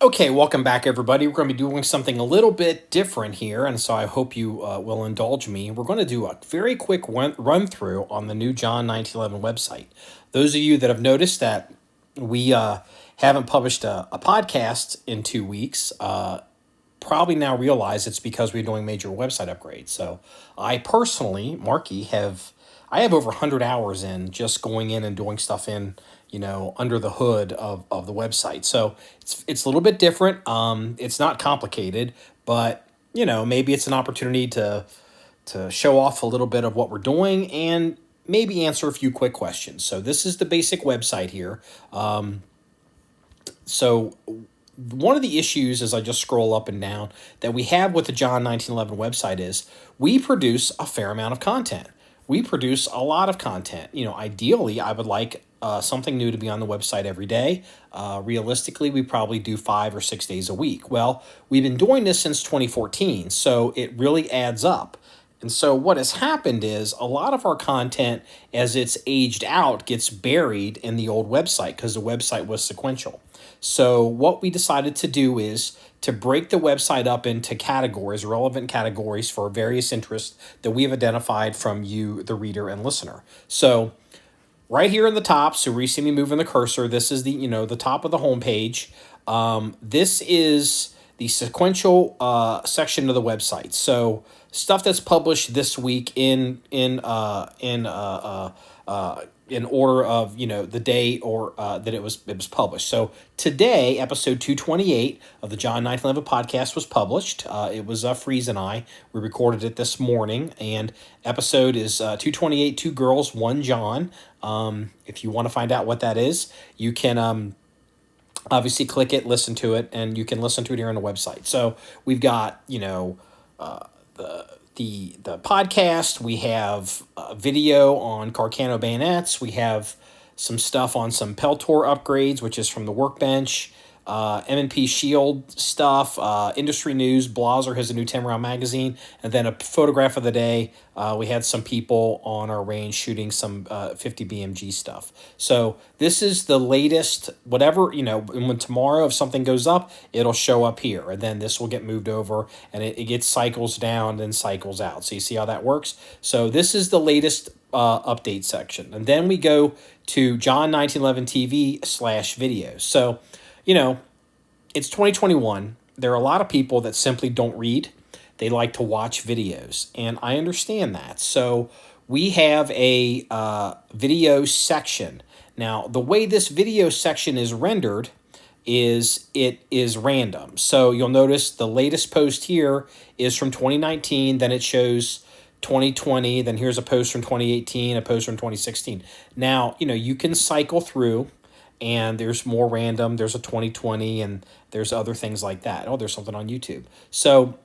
Okay, welcome back, everybody. We're going to be doing something a little bit different here, and so I hope you will indulge me. We're going to do a very quick run through on the new John 1911 website. Those of you that have noticed that we haven't published a podcast in 2 weeks probably now realize it's because we're doing major website upgrades. So I personally, Marky, I have over 100 hours in just going in and doing stuff in, under the hood of the website. So it's a little bit different. It's not complicated, but maybe it's an opportunity to show off a little bit of what we're doing and maybe answer a few quick questions. So this is the basic website here. So one of the issues as I just scroll up and down that we have with the John 1911 website is we produce a fair amount of content. We produce a lot of content. Ideally, I would like something new to be on the website every day. Realistically, we probably do 5 or 6 days a week. Well, we've been doing this since 2014, so it really adds up. And so what has happened is a lot of our content, as it's aged out, gets buried in the old website because the website was sequential. So what we decided to do is to break the website up into categories, relevant categories for various interests that we have identified from you, the reader and listener. So right here in the top, so where you see me moving the cursor, this is the top of the homepage. This is the sequential section of the website. So stuff that's published this week in order of the day or that it was published. So today, episode 228 of the John 1911 podcast was published. It was Freeze and I. We recorded it this morning, and episode is 228. 2 girls, 1 John. If you want to find out what that is, you can obviously click it, listen to it, and you can listen to it here on the website. So we've got the podcast. We have a video on Carcano bayonets. We have some stuff on some Peltor upgrades, which is from the Workbench. M&P Shield stuff, industry news. Blaser has a new 10-round magazine, and then a photograph of the day. We had some people on our range shooting some 50 BMG stuff. So this is the latest, whatever, when tomorrow if something goes up, it'll show up here, and then this will get moved over, and it gets cycles down and cycles out. So you see how that works? So this is the latest update section. And then we go to John1911 TV /videos. So it's 2021. There are a lot of people that simply don't read. They like to watch videos, and I understand that. So we have a video section. Now, the way this video section is rendered is it is random. So you'll notice the latest post here is from 2019, then it shows 2020, then here's a post from 2018, a post from 2016. Now, you can cycle through, and there's more random. There's a 2020, and there's other things like that. Oh, there's something on YouTube. So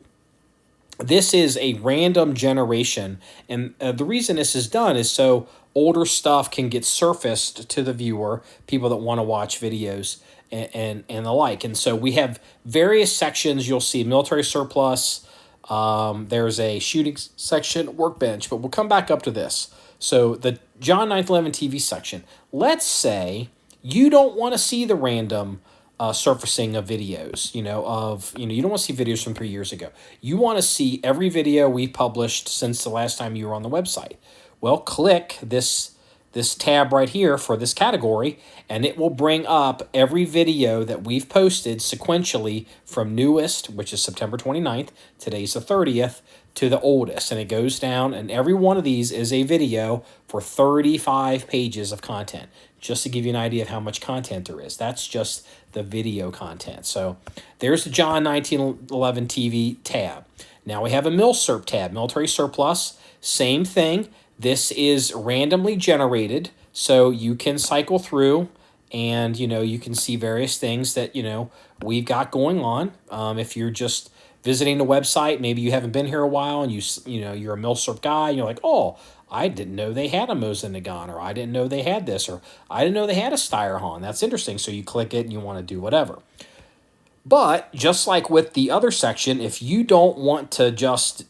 this is a random generation, and the reason this is done is so older stuff can get surfaced to the viewer, people that want to watch videos and the like. And so we have various sections. You'll see military surplus. There's a shooting section, Workbench, but we'll come back up to this. So the John 1911 TV section. Let's say you don't want to see the random surfacing of videos, you don't want to see videos from 3 years ago. You want to see every video we published since the last time you were on the website. Well, click this tab right here for this category, and it will bring up every video that we've posted sequentially from newest, which is September 29th, today's the 30th, to the oldest. And it goes down, and every one of these is a video for 35 pages of content. Just to give you an idea of how much content there is. That's just the video content. So there's the John 1911 TV tab. Now we have a MilSurp tab, military surplus. Same thing. This is randomly generated, so you can cycle through and, you can see various things that, we've got going on. If you're just visiting the website, maybe you haven't been here a while and you're a MilSurp guy, and you're like, oh, I didn't know they had a Mosin gun, or I didn't know they had this, or I didn't know they had a Steyerhahn. That's interesting. So you click it and you want to do whatever. But just like with the other section, if you don't want to just,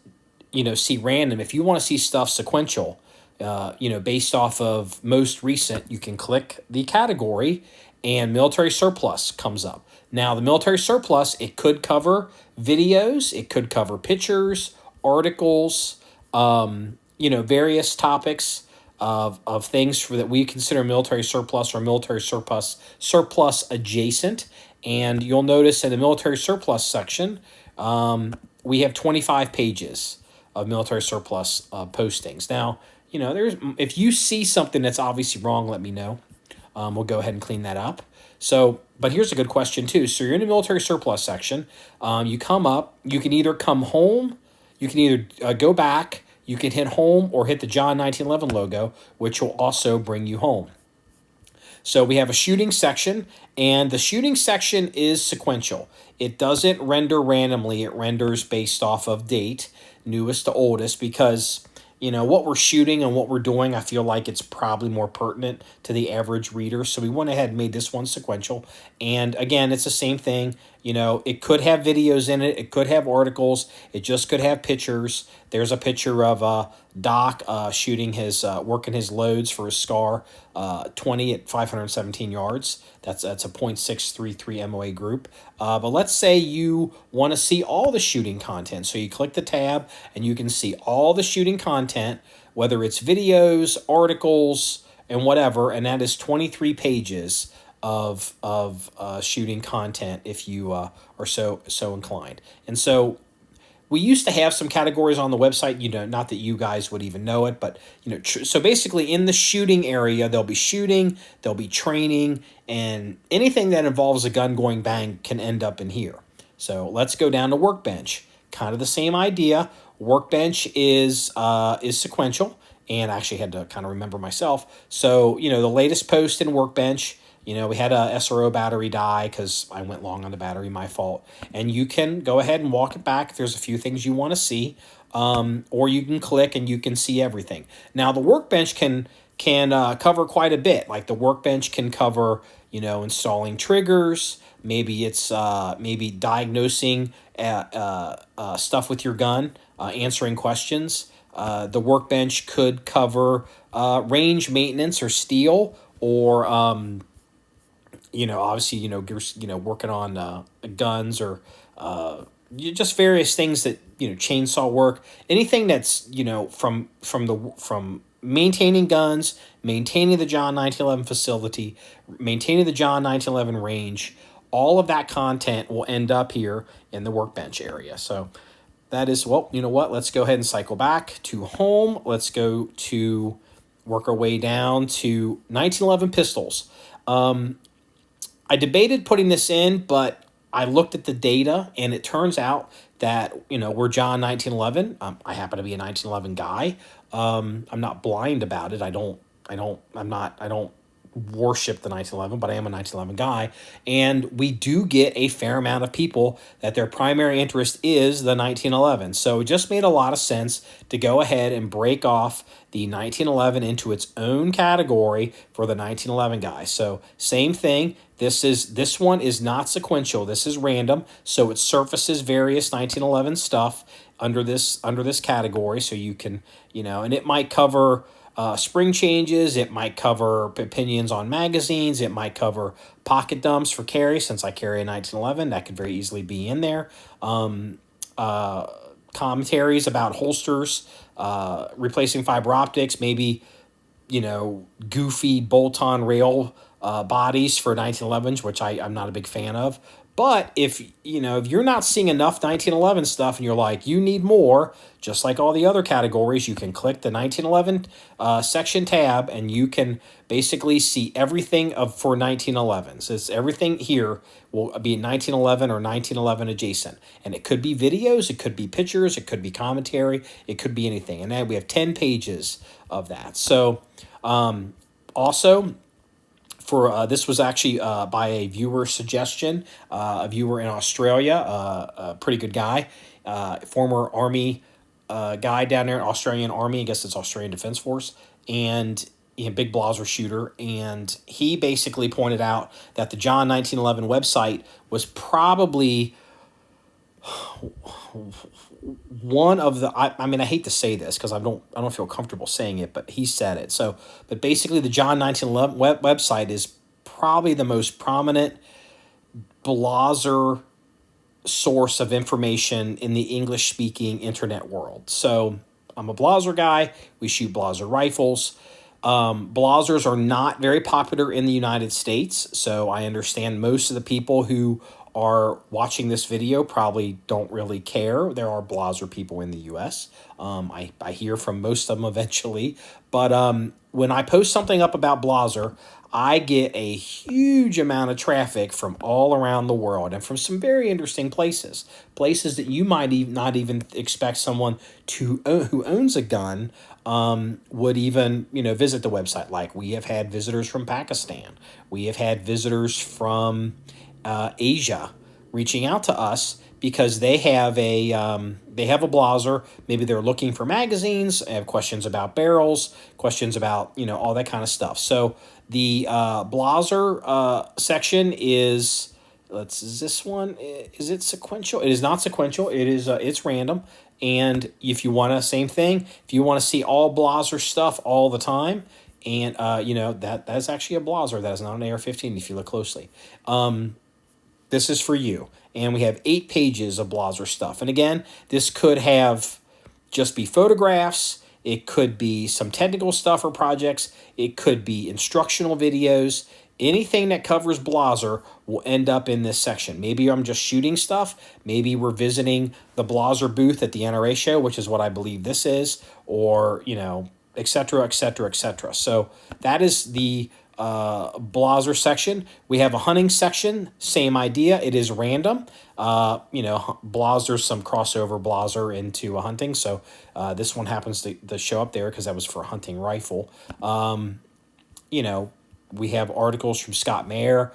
see random, if you want to see stuff sequential, based off of most recent, you can click the category and military surplus comes up. Now, the military surplus, it could cover videos, it could cover pictures, articles, various topics of things that we consider military surplus or military surplus adjacent. And you'll notice in the military surplus section, we have 25 pages of military surplus postings. Now, if you see something that's obviously wrong, let me know. We'll go ahead and clean that up. So, but here's a good question too. So you're in the military surplus section. You come up. You can either come home. You can either go back. You can hit home or hit the John 1911 logo, which will also bring you home. So we have a shooting section, and the shooting section is sequential. It doesn't render randomly. It renders based off of date, newest to oldest, because what we're shooting and what we're doing, I feel like it's probably more pertinent to the average reader. So we went ahead and made this one sequential. And again, it's the same thing. It could have videos in it. It could have articles. It just could have pictures. There's a picture of Doc shooting working his loads for his SCAR 20 at 517 yards. That's a .633 MOA group. But let's say you want to see all the shooting content. So you click the tab and you can see all the shooting content, whether it's videos, articles, and whatever. And that is 23 pages of shooting content if you are so inclined. And so we used to have some categories on the website, not that you guys would even know it, but, so basically in the shooting area, there'll be shooting, there'll be training, and anything that involves a gun going bang can end up in here. So let's go down to Workbench. Kind of the same idea. Workbench is sequential, and I actually had to kind of remember myself. So, the latest post in Workbench, we had a SRO battery die because I went long on the battery, my fault. And you can go ahead and walk it back if there's a few things you want to see, or you can click and you can see everything. Now, the Workbench can cover quite a bit. Like the Workbench can cover, installing triggers. Maybe it's maybe diagnosing stuff with your gun, answering questions. The Workbench could cover range maintenance or steel, or obviously, working on guns or just various things that, chainsaw work, anything that's, from maintaining guns, maintaining the John 1911 facility, maintaining the John 1911 range, all of that content will end up here in the Workbench area. So that is, let's go ahead and cycle back to home. Let's go to work our way down to 1911 pistols. I debated putting this in, but I looked at the data, and it turns out that, we're John 1911. I happen to be a 1911 guy. I'm not blind about it. I don't worship the 1911, but I am a 1911 guy. And we do get a fair amount of people that their primary interest is the 1911. So it just made a lot of sense to go ahead and break off the 1911 into its own category for the 1911 guy. So same thing. This one is not sequential. This is random. So it surfaces various 1911 stuff under this category. So you can, and it might cover spring changes. It might cover opinions on magazines. It might cover pocket dumps for carry. Since I carry a 1911, that could very easily be in there. Commentaries about holsters, replacing fiber optics, maybe, goofy bolt-on rail bodies for 1911s, which I'm not a big fan of. But if you're not seeing enough 1911 stuff and you're like, you need more, just like all the other categories, you can click the 1911 section tab and you can basically see everything for 1911. So it's everything here will be 1911 or 1911 adjacent. And it could be videos, it could be pictures, it could be commentary, it could be anything. And then we have 10 pages of that. So also, this was actually by a viewer suggestion, a viewer in Australia, a pretty good guy, former Army guy down there, Australian Army, I guess it's Australian Defense Force, and big Blaser shooter, and he basically pointed out that the John 1911 website was probably one of the, I mean, I hate to say this because I don't feel comfortable saying it, but he said it. So, but basically the John 1911 website is probably the most prominent Blaser source of information in the English-speaking internet world. So I'm a Blaser guy. We shoot Blaser rifles. Blasers are not very popular in the United States, so I understand most of the people who are watching this video probably don't really care. There are Blaser people in the U.S. I hear from most of them eventually, but when I post something up about Blaser, I get a huge amount of traffic from all around the world and from some very interesting places that you might not even expect someone who owns a gun would even visit the website. Like, we have had visitors from Pakistan, we have had visitors from Asia reaching out to us because they have a Blaser. Maybe they're looking for magazines, have questions about barrels, questions about all that kind of stuff. So the Blaser section is this one. Is it sequential? It is not sequential. It is it's random. And if you want same thing, if you want to see all Blaser stuff all the time, and that's actually a Blaser. That is not an AR-15 if you look closely. This is for you. And we have 8 pages of Blaser stuff. And again, this could have just be photographs. It could be some technical stuff or projects. It could be instructional videos. Anything that covers Blaser will end up in this section. Maybe I'm just shooting stuff. Maybe we're visiting the Blaser booth at the NRA show, which is what I believe this is, or, et cetera, et cetera, et cetera. So that is the Blaser section. We have a hunting section, same idea. It is random. Blaser's some crossover Blaser into a hunting. So this one happens to show up there because that was for a hunting rifle. We have articles from Scott Mayer.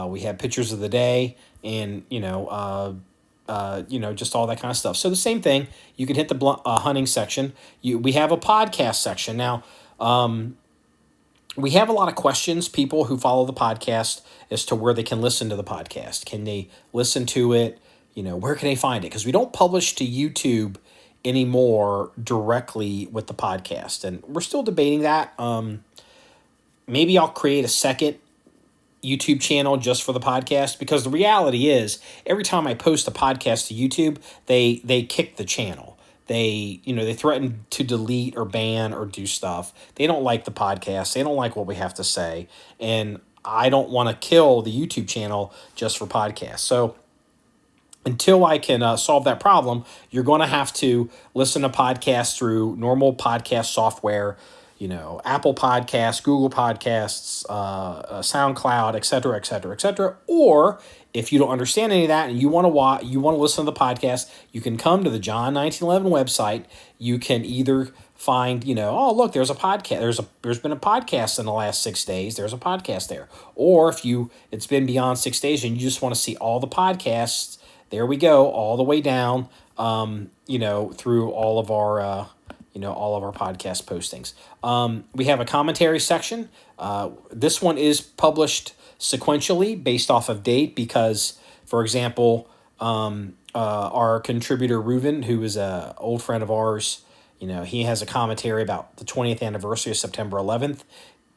We have pictures of the day, and just all that kind of stuff. So the same thing. You can hit the hunting section. We have a podcast section now. We have a lot of questions, people who follow the podcast, as to where they can listen to the podcast. Can they listen to it? Where can they find it? Because we don't publish to YouTube anymore directly with the podcast, and we're still debating that. Maybe I'll create a second YouTube channel just for the podcast, because the reality is every time I post a podcast to YouTube, they kick the channel. They threaten to delete or ban or do stuff. They don't like the podcast. They don't like what we have to say. And I don't want to kill the YouTube channel just for podcasts. So until I can solve that problem, you're going to have to listen to podcasts through normal podcast software, Apple Podcasts, Google Podcasts, SoundCloud, et cetera, et cetera, et cetera. Or if you don't understand any of that and you want to listen to the podcast, you can come to the John1911 website. You can either find, oh, look, there's a podcast. There's been a podcast in the last 6 days. There's a podcast there. Or if it's been beyond 6 days and you just want to see all the podcasts, there we go, all the way down, through all of our podcast postings. We have a commentary section. This one is published sequentially based off of date because, for example, our contributor Reuven, who is an old friend of ours, he has a commentary about the 20th anniversary of September 11th.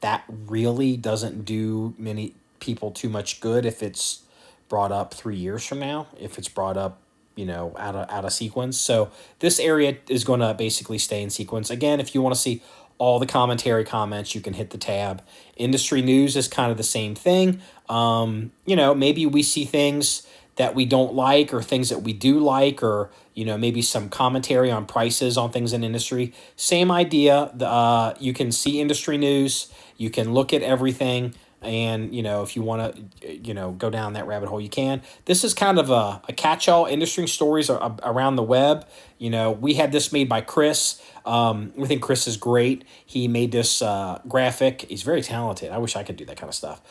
That really doesn't do many people too much good if it's brought up 3 years from now, if it's brought up out of sequence. So this area is going to basically stay in sequence. Again, if you want to see all the commentary comments, you can hit the tab. Industry news is kind of the same thing. Maybe we see things that we don't like or things that we do like, or, maybe some commentary on prices on things in industry. Same idea. You can see industry news. You can look at everything. And, if you want to, go down that rabbit hole, you can. This is kind of a catch-all, industry stories around the web. We had this made by Chris. We think Chris is great. He made this graphic. He's very talented. I wish I could do that kind of stuff.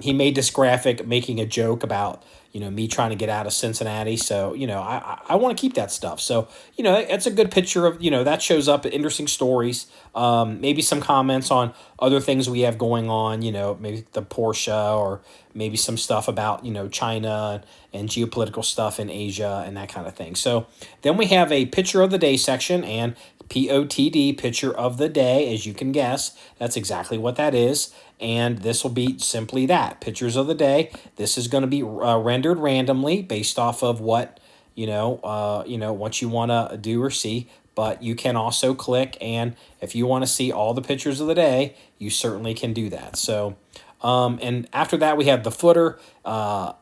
He made this graphic making a joke about, me trying to get out of Cincinnati. So, I want to keep that stuff. So, it's a good picture of, that shows up, interesting stories. Maybe some comments on other things we have going on, maybe the Porsche, or maybe some stuff about, China and geopolitical stuff in Asia and that kind of thing. So then we have a picture of the day section, and POTD, picture of the day, as you can guess. That's exactly what that is. and this will be simply that, pictures of the day. This is going to be rendered randomly based off of what what you want to do or see. But you can also click, and if you want to see all the pictures of the day, you certainly can do that. So, and after that, we have the footer.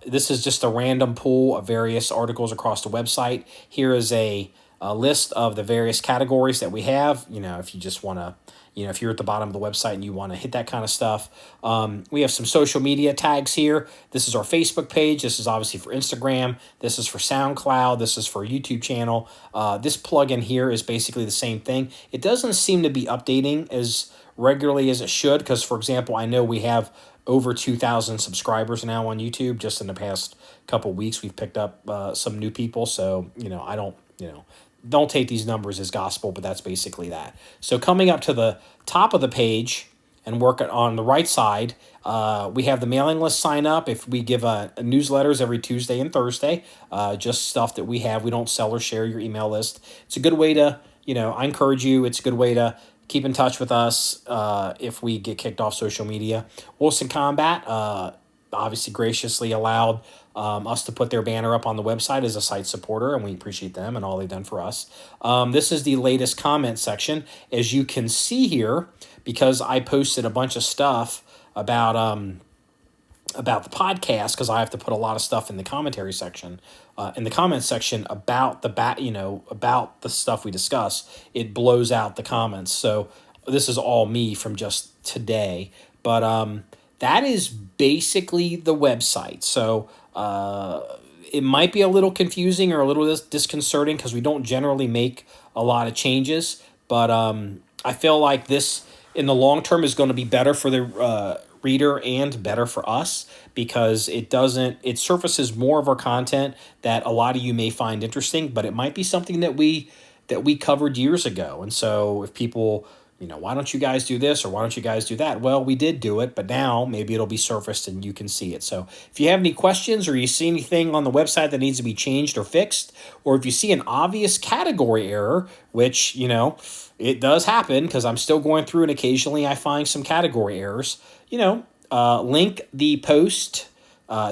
This is just a random pool of various articles across the website. Here is a list of the various categories that we have. If you just want to, if you're at the bottom of the website and you want to hit that kind of stuff. We have some social media tags here. This is our Facebook page. This is obviously for Instagram. This is for SoundCloud. This is for a YouTube channel. This plugin here is basically the same thing. It doesn't seem to be updating as regularly as it should because, for example, I know we have over 2,000 subscribers now on YouTube. Just in the past couple weeks, we've picked up some new people. So, I don't take these numbers as gospel, but that's basically that. So coming up to the top of the page and work on the right side, we have the mailing list sign up. If we give newsletters every Tuesday and Thursday, just stuff that we have. We don't sell or share your email list. It's a good way to, I encourage you. It's a good way to keep in touch with us if we get kicked off social media. Wilson Combat obviously graciously allowed us to put their banner up on the website as a site supporter, and we appreciate them and all they've done for us. This is the latest comment section. As you can see here, because I posted a bunch of stuff about the podcast, because I have to put a lot of stuff in the commentary section, in the comment section about about the stuff we discuss. It blows out the comments. So this is all me from just today, but that is basically the website. So it might be a little confusing or a little disconcerting because we don't generally make a lot of changes. But I feel like this in the long term is going to be better for the reader and better for us because it surfaces more of our content that a lot of you may find interesting, but it might be something that we covered years ago. And so if people, why don't you guys do this or why don't you guys do that? Well, we did do it, but now maybe it'll be surfaced and you can see it. So if you have any questions or you see anything on the website that needs to be changed or fixed, or if you see an obvious category error, which, it does happen because I'm still going through and occasionally I find some category errors, link the post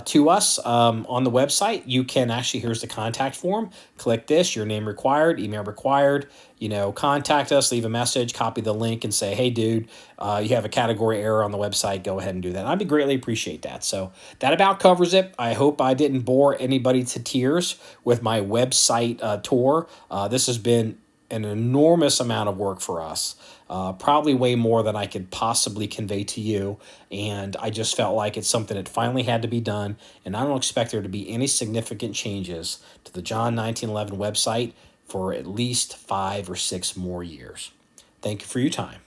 to us on the website. You can actually, here's the contact form. Click this, your name required, email required, contact us, leave a message, copy the link and say, hey, dude, you have a category error on the website. Go ahead and do that. I'd greatly appreciate that. So that about covers it. I hope I didn't bore anybody to tears with my website tour. This has been an enormous amount of work for us, probably way more than I could possibly convey to you. And I just felt like it's something that finally had to be done. And I don't expect there to be any significant changes to the John 1911 website for at least 5 or 6 more years. Thank you for your time.